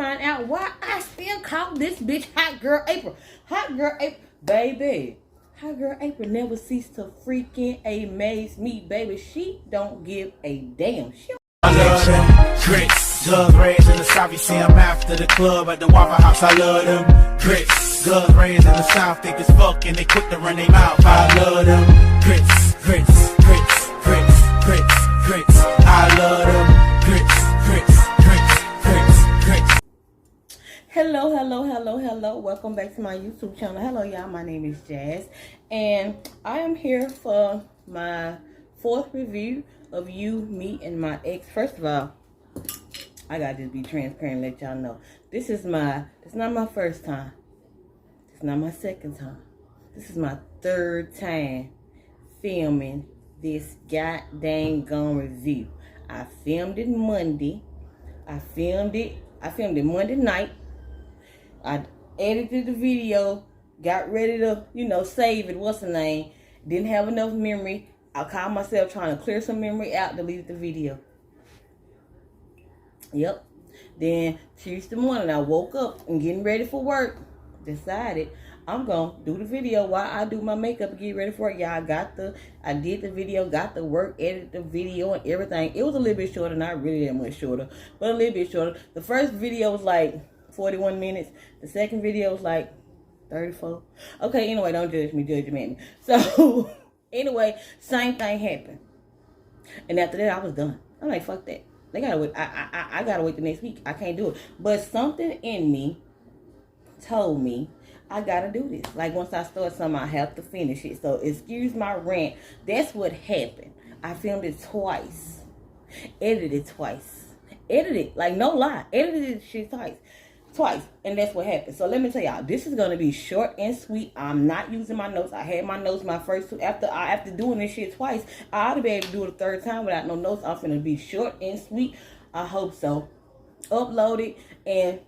find out why I still call this bitch Hot Girl April. Hot Girl April, baby. Hot Girl April never ceased to freaking amaze me, baby. She don't give a damn. I love them grits, guns raised in the South. You see I'm after the club at the Waffle House. I love them grits, guns raised in the South. Think it's fuck and they quick to run their mouth. I love them grits, grits, grits, grits, grits, grits. I love them grits, grits, grits, grits, grits. Hello, hello, hello, hello. Welcome back to my YouTube channel. Hello, y'all. My name is Jazz, and I am here for my fourth review of You, Me, and My Ex. First of all, I gotta just be transparent and let y'all know. It's not my first time. It's not my second time. This is my third time filming this goddamn gone review. I filmed it Monday. I filmed it Monday night. I edited the video, got ready to, save it. What's the name? Didn't have enough memory. I caught myself trying to clear some memory out, deleted the video. Yep. Then Tuesday morning, I woke up and getting ready for work. Decided I'm gonna do the video while I do my makeup and get ready for it. Y'all I did the video, got the work, edited the video and everything. It was a little bit shorter, not really that much shorter, but a little bit shorter. The first video was like 41 minutes. The second video was like 34. Okay, anyway, don't judge me. So anyway, same thing happened. And after that, I was done. I'm like, fuck that. They gotta wait. I gotta wait the next week. I can't do it. But something in me told me I gotta do this. Like, once I start something, I have to finish it. So excuse my rant. That's what happened. I filmed it twice. Edited it twice. Like, no lie. Edited shit twice, and that's what happened. So let me tell y'all, this is gonna be short and sweet. I'm not using my notes. I had my notes my first two. After doing this shit twice, I ought to be able to do it a third time without no notes. I'm gonna be short and sweet. I hope so. Upload it, and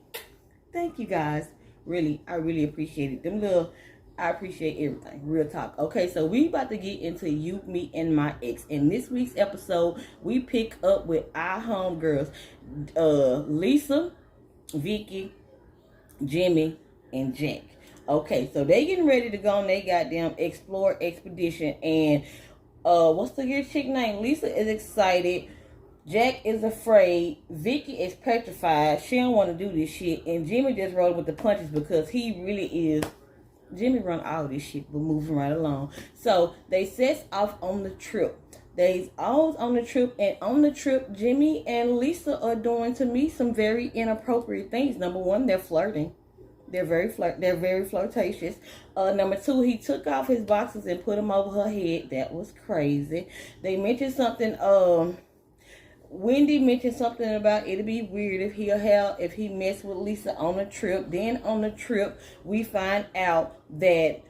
thank you guys. Really, I really appreciate it. I appreciate everything. Real talk. Okay, so we about to get into You, Me, and My Ex. In this week's episode, we pick up with our homegirls, Lisa, Vicky, Jimmy, and Jack. Okay, so they getting ready to go on their goddamn explore expedition. And what's the good chick name? Lisa is excited. Jack is afraid. Vicky is petrified. She don't want to do this shit. And Jimmy just rolled with the punches because he really is. Jimmy run all this shit, but moving right along. So they set off on the trip. They's all on the trip, and on the trip, Jimmy and Lisa are doing, to me, some very inappropriate things. Number one, they're flirting. They're very flirtatious. Number two, he took off his boxes and put them over her head. That was crazy. They mentioned something. Wendy mentioned something about it'd be weird if he messed with Lisa on the trip. Then on the trip, we find out that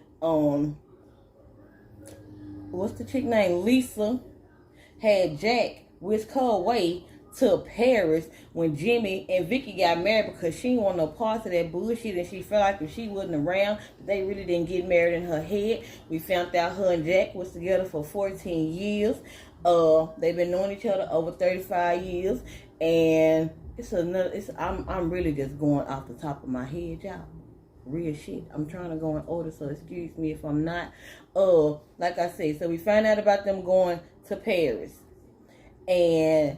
what's the chick name? Lisa had Jack whisk her away to Paris when Jimmy and Vicky got married because she didn't want no parts of that bullshit, and she felt like if she wasn't around, they really didn't get married in her head. We found out her and Jack was together for 14 years. They've been knowing each other over 35 years, and I'm really just going off the top of my head, y'all. Real shit. I'm trying to go in order, so excuse me if I'm not. Like I said, so we find out about them going to Paris, and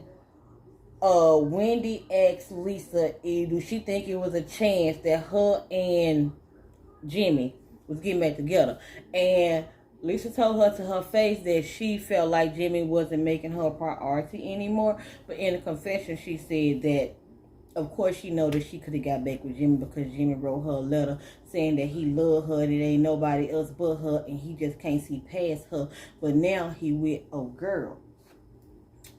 Wendy asked Lisa, do she think it was a chance that her and Jimmy was getting back together? And Lisa told her to her face that she felt like Jimmy wasn't making her a priority anymore. But in the confession, she said that, of course, she know that she could have got back with Jimmy because Jimmy wrote her a letter saying that he loved her, that ain't nobody else but her, and he just can't see past her. But now he with a girl.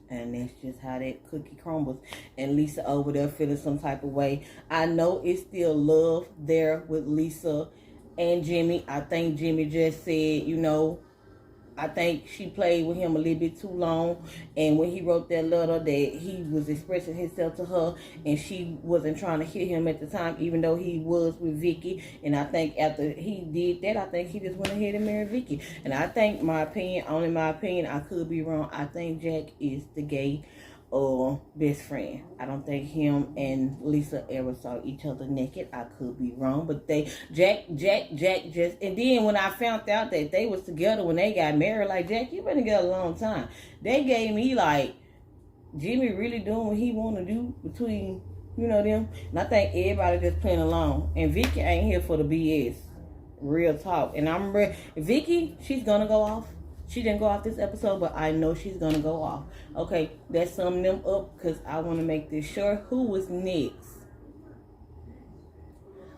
And that's just how that cookie crumbles. And Lisa over there feeling some type of way. I know it's still love there with Lisa and Jimmy. I think Jimmy just said, I think she played with him a little bit too long. And when he wrote that letter, that he was expressing himself to her, and she wasn't trying to hit him at the time, even though he was with Vicky. And I think after he did that, I think he just went ahead and married Vicky. And I think, only my opinion, I could be wrong, I think Jack is the gay best friend. I don't think him and Lisa ever saw each other naked. I could be wrong, but Jack just, and then when I found out that they was together when they got married, like, Jack, you been together a long time. They gave me like, Jimmy really doing what he want to do between, them. And I think everybody just playing along. And Vicky ain't here for the BS. Real talk. And I'm Vicky, she's gonna go off. She didn't go off this episode, but I know she's gonna go off. Okay, let's sum them up because I want to make this short. Who was next?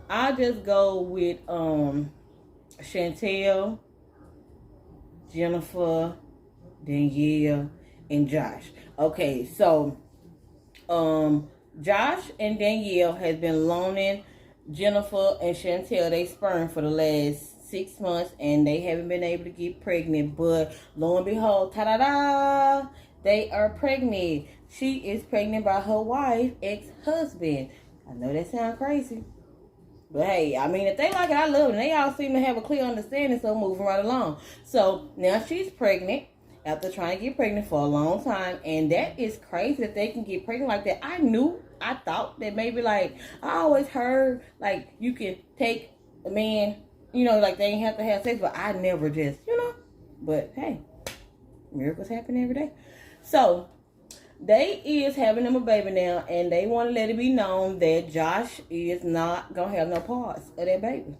I'll just go with Chantel, Jennifer, Danielle, and Josh. Okay, so Josh and Danielle has been loaning Jennifer and Chantel they sperm for the last 6 months, and they haven't been able to get pregnant. But lo and behold, ta-da-da, they are pregnant. She is pregnant by her wife, ex-husband. I know that sounds crazy, but hey, I mean, if they like it, I love it. And they all seem to have a clear understanding, so moving right along. So now she's pregnant after trying to get pregnant for a long time, and that is crazy that they can get pregnant like that. I thought that maybe, like, I always heard, like, you can take a man, like they ain't have to have sex, but I never just, but hey, miracles happen every day. So they is having them a baby now, and they want to let it be known that Josh is not gonna have no parts of that baby.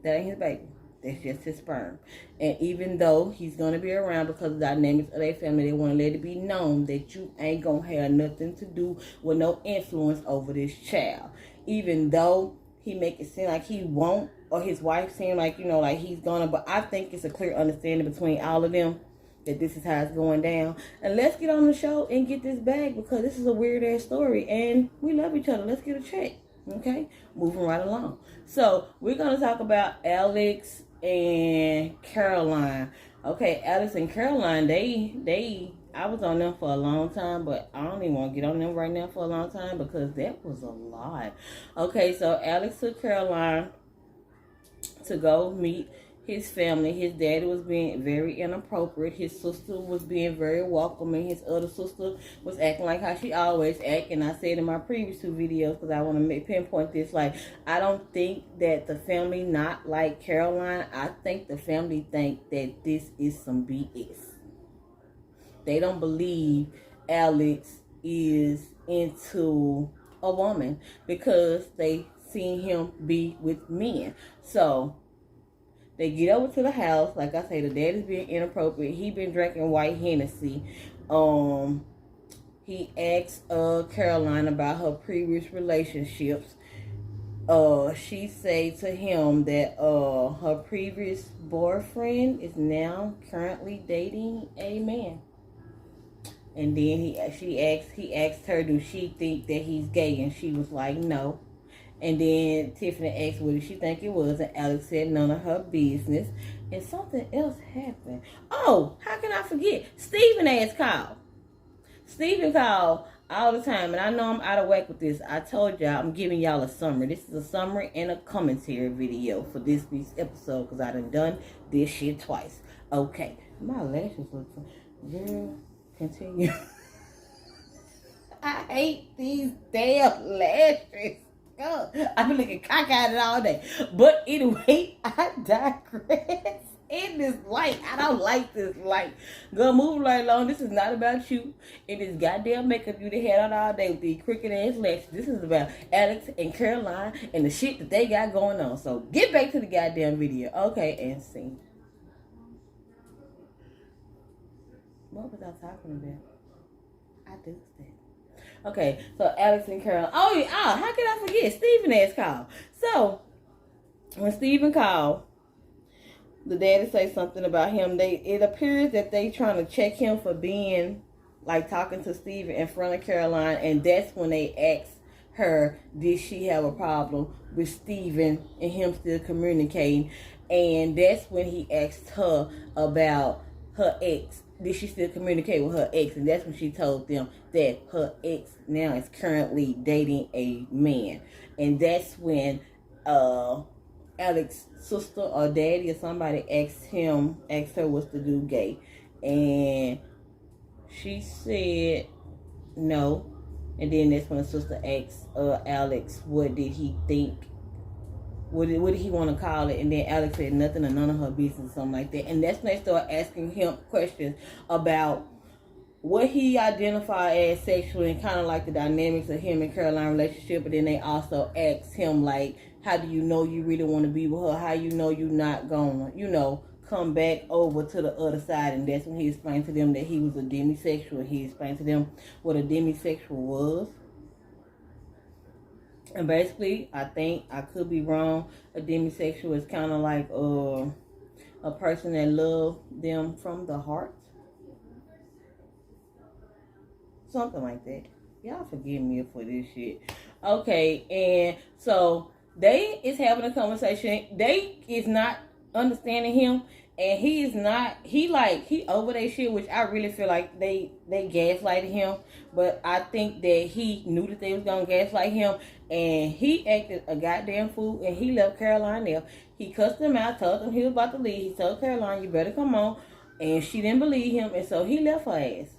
That ain't his baby. That's just his sperm. And even though he's gonna be around because of the dynamics of their family, they want to let it be known that you ain't gonna have nothing to do with no influence over this child. Even though he make it seem like he won't, or his wife seem like, like he's gonna, but I think it's a clear understanding between all of them that this is how it's going down. And let's get on the show and get this bag, because this is a weird ass story and we love each other. Let's get a check. Okay, moving right along. So we're gonna talk about Alex and Caroline. Okay, Alex and Caroline, I was on them for a long time, but I don't even want to get on them right now for a long time because that was a lot. Okay, so Alex took Caroline to go meet his family. His daddy was being very inappropriate. His sister was being very welcoming. His other sister was acting like how she always act. And I said in my previous 2 videos, because I want to pinpoint this, like, I don't think that the family not like Caroline. I think the family think that this is some BS. They don't believe Alex is into a woman because they seen him be with men. So they get over to the house. Like I say, the dad is being inappropriate. He been drinking white Hennessy. He asked Caroline about her previous relationships. She say to him that her previous boyfriend is now currently dating a man. And then he asked her, do she think that he's gay? And she was like, no. And then Tiffany asked what did she think it was, and Alex said none of her business. And something else happened. Oh, how can I forget? Steven asked called. Steven called all the time, and I know I'm out of whack with this. I told y'all I'm giving y'all a summary. This is a summary and a commentary video for this week's episode because I done this shit twice. Okay, my lashes look fun. Girl, continue. I hate these damn lashes. God, I've been looking cockeyed all day. But anyway, I digress. In this light, I don't like this light. Girl, move right along. This is not about you and this goddamn makeup you done had on all day with these crooked ass lashes. This is about Alex and Caroline and the shit that they got going on. So get back to the goddamn video. Okay, and see. What was I talking about? I do that. Okay, so Alex and Carol. Oh, yeah, how can I forget? Steven has called. So, when Steven called, the daddy say something about him. It appears that they trying to check him for being, like, talking to Steven in front of Caroline. And that's when they asked her, did she have a problem with Steven and him still communicating? And that's when he asked her about her ex. Did she still communicate with her ex? And that's when she told them that her ex now is currently dating a man. And that's when Alex's sister or daddy or somebody asked her what's the dude gay. And she said no. And then that's when the sister asked Alex, what did he think? What did he want to call it? And then Alex said nothing or none of her business, something like that. And that's when they started asking him questions about what he identified as sexual and kind of like the dynamics of him and Caroline relationship. But then they also asked him, like, how do you know you really want to be with her? How you know you're not gonna, come back over to the other side? And that's when he explained to them that he was a demisexual. He explained to them what a demisexual was. And basically, I think, I could be wrong, a demisexual is kind of like a person that loves them from the heart. Something like that. Y'all forgive me for this shit. Okay, and so they is having a conversation. They is not understanding him, and he is not. He over that shit, which I really feel like they gaslighted him. But I think that he knew that they was gonna gaslight him, and he acted a goddamn fool, and he left Caroline there. He cussed him out, told him he was about to leave. He told Caroline, "You better come on," and she didn't believe him, and so he left her ass.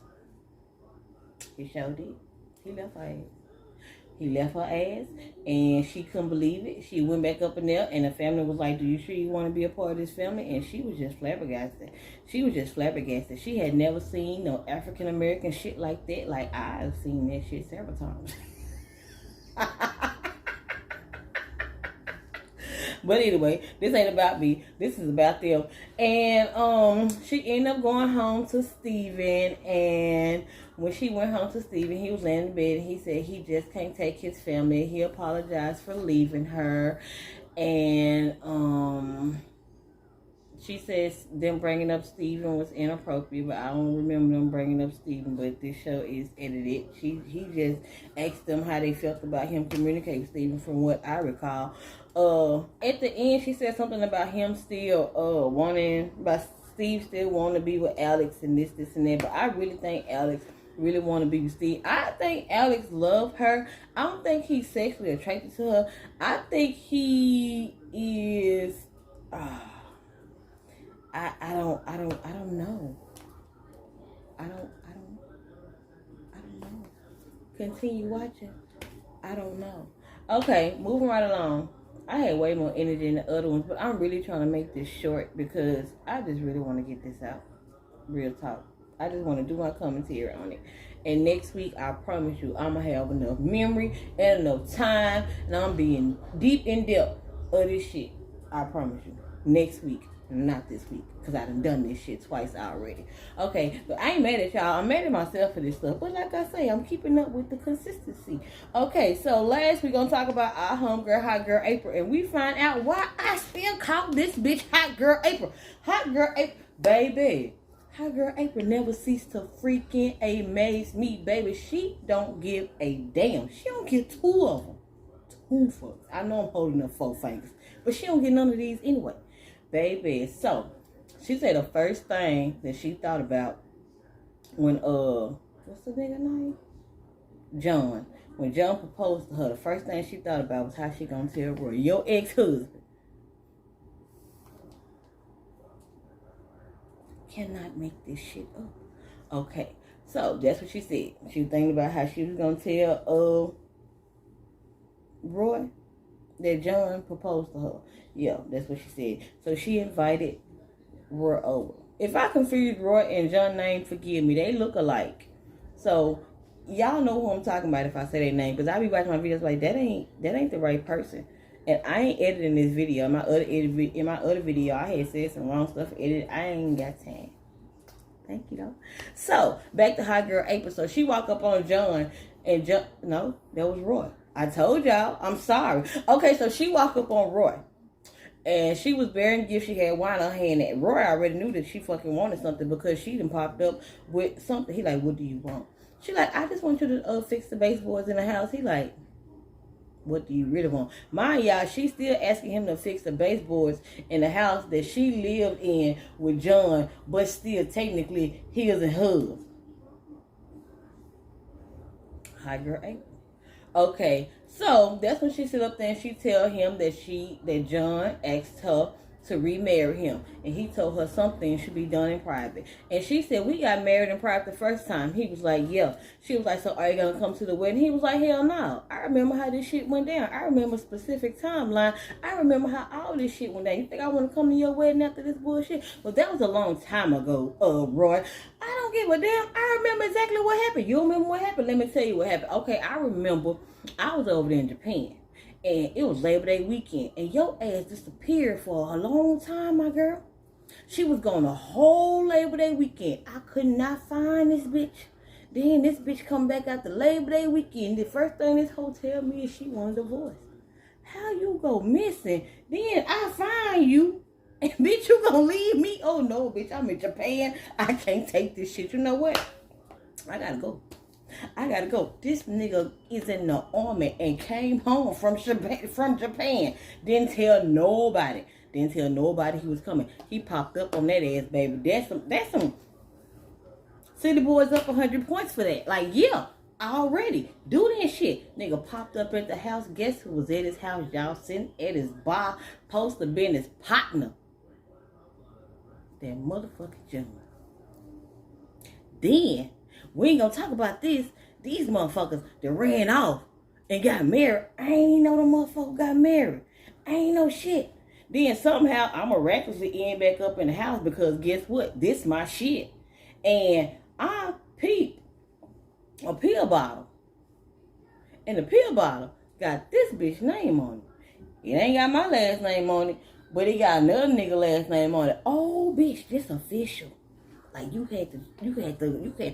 He sure did. He left her ass. He left her ass, and she couldn't believe it. She went back up in there, and the family was like, "Do you sure you want to be a part of this family?" And she was just flabbergasted. She had never seen no African American shit like that. Like, I've seen that shit several times. But anyway, this ain't about me. This is about them. And she ended up going home to Steven. And when she went home to Steven, he was laying in bed, and he said he just can't take his family. He apologized for leaving her. And she says them bringing up Steven was inappropriate, but I don't remember them bringing up Steven. But this show is edited. He just asked them how they felt about him communicating with Steven, from what I recall. At the end, she said something about him still about Steve still wanting to be with Alex and this and that. But I really think Alex really want to be with Steve. I think Alex loved her. I don't think he's sexually attracted to her. I think he is. I don't know. I don't know. Continue watching. I don't know. Okay, moving right along. I had way more energy than the other ones, but I'm really trying to make this short because I just really want to get this out. Real talk. I just want to do my commentary on it. And next week, I promise you, I'm going to have enough memory and enough time, and I'm being deep in depth of this shit. I promise you. Next week. Not this week, because I done this shit twice already. Okay, but I ain't mad at y'all. I'm mad at myself for this stuff. But like I say, I'm keeping up with the consistency. Okay, so last we're going to talk about our homegirl, Hot Girl April. And we find out why I still call this bitch Hot Girl April. Hot Girl April. Baby, Hot Girl April never ceased to freaking amaze me, baby. She don't give a damn. She don't get two of them. Two fucks. I know I'm holding up 4 fingers. But she don't get none of these anyway. Baby, so she said the first thing that she thought about when what's the nigga name? John. When John proposed to her, the first thing she thought about was how she gonna tell Roy, your ex-husband cannot make this shit up. Okay, so that's what she said. She was thinking about how she was gonna tell Roy that John proposed to her. Yeah, that's what she said. So she invited Roy over. If I confuse Roy and John's name, forgive me. They look alike. So y'all know who I'm talking about if I say their name, because I be watching my videos like that ain't the right person. And I ain't editing this video. In my other video, I had said some wrong stuff. Edited. I ain't got time. Thank you though. So back to Hot Girl April. So she walked up on John, and John. No, that was Roy. I told y'all. I'm sorry. Okay, so she walked up on Roy. And she was bearing gifts. She had wine on her hand. And Roy already knew that she fucking wanted something because she done popped up with something. He like, what do you want? She like, I just want you to fix the baseboards in the house. He like, what do you really want? Mind y'all, she still asking him to fix the baseboards in the house that she lived in with John, but still technically his and hers. Hi, girl, ain't. Okay, so that's when she sit up there and she tell him that John asked her to remarry him. And he told her some things should be done in private. And she said, we got married in private the first time. He was like, yeah. She was like, so are you going to come to the wedding? He was like, hell no. I remember how this shit went down. I remember a specific timeline. I remember how all this shit went down. You think I want to come to your wedding after this bullshit? Well, that was a long time ago, Roy. I don't give a damn. I remember exactly what happened. You remember what happened? Let me tell you what happened. Okay, I remember I was over there in Japan. And it was Labor Day weekend. And your ass disappeared for a long time, my girl. She was gone the whole Labor Day weekend. I could not find this bitch. Then this bitch come back after Labor Day weekend. The first thing this hoe tell me is she want a divorce. How you go missing? Then I find you. And bitch, you gonna leave me? Oh no, bitch, I'm in Japan. I can't take this shit. You know what? I gotta go. This nigga is in the army and came home from Japan. Didn't tell nobody he was coming. He popped up on that ass, baby. That's some City Boys up 100 points for that. Like, yeah, already. Do that shit. Nigga popped up at the house. Guess who was at his house, y'all? Sitting at his bar. Supposed to be his partner. That motherfucking gentleman. Then, we ain't gonna talk about this. These motherfuckers that ran off and got married. I ain't know the motherfucker got married. I ain't know shit. Then somehow I miraculously end back up in the house because guess what? This my shit. And I peeped a pill bottle. And the pill bottle got this bitch name on it. It ain't got my last name on it, but it got another nigga last name on it. Oh, bitch, this official. Like you had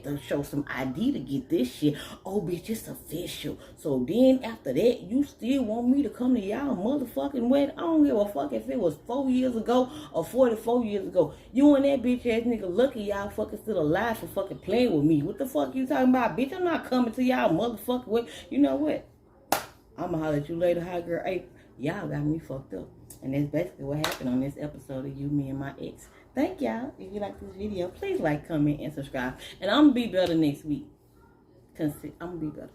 to show some ID to get this shit. Oh, bitch, it's official. So then after that, you still want me to come to y'all motherfucking wedding? I don't give a fuck if it was 4 years ago or 44 years ago. You and that bitch ass nigga lucky y'all fucking still alive for fucking playing with me. What the fuck you talking about, bitch? I'm not coming to y'all motherfucking wedding. You know what? I'ma holler at you later, hi girl. Hey, y'all got me fucked up. And that's basically what happened on this episode of You, Me, and My Ex. Thank y'all. If you like this video, please like, comment, and subscribe. And I'm going to be better next week. I'm going to be better.